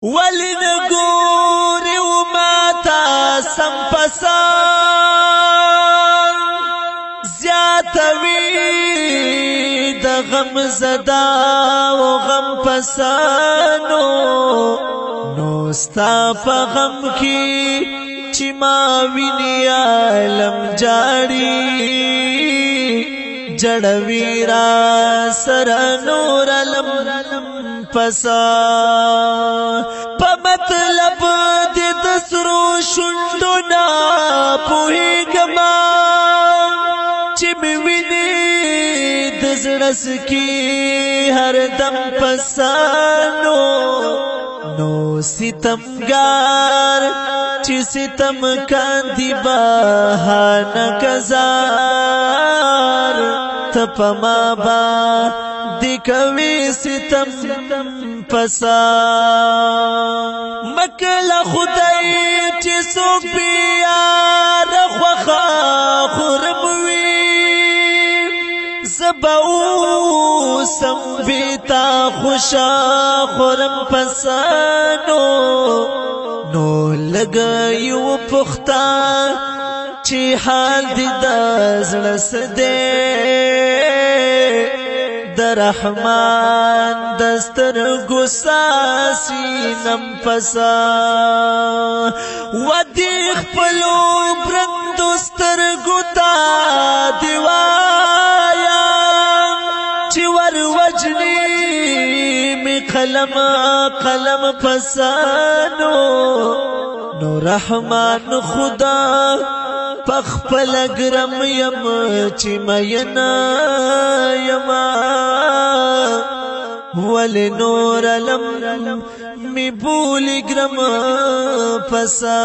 ولن ګوري وماتا سم پسان زیاتوي د غم زدا و غم پسانو نو ستا په غم کې چې ما ویني عالم جاړي جړوي را سره نور علم پسا په مطلب د سرو شوندو نا پوهېږما چې مې ویني د زړه سکي هر دم پسانو نو ستمګار چې ستم کاندي بهانه کزار تپما با دکوي ستم پسا مکل خدای چې څوک بیار خوخه خورموي زباو سم بیتا خوشا خورم پسانو نو لګیو پختا چې حال دې د زړه سده د رحمان دسترګو ساسینم پسا ودی خپلو برندو سترګو تا دیوایا چې ور وجنی می قلم پسانو نو رحمان خدا پخپل گرم یم چې مینا یما ول نور علم می بولی گرم پسا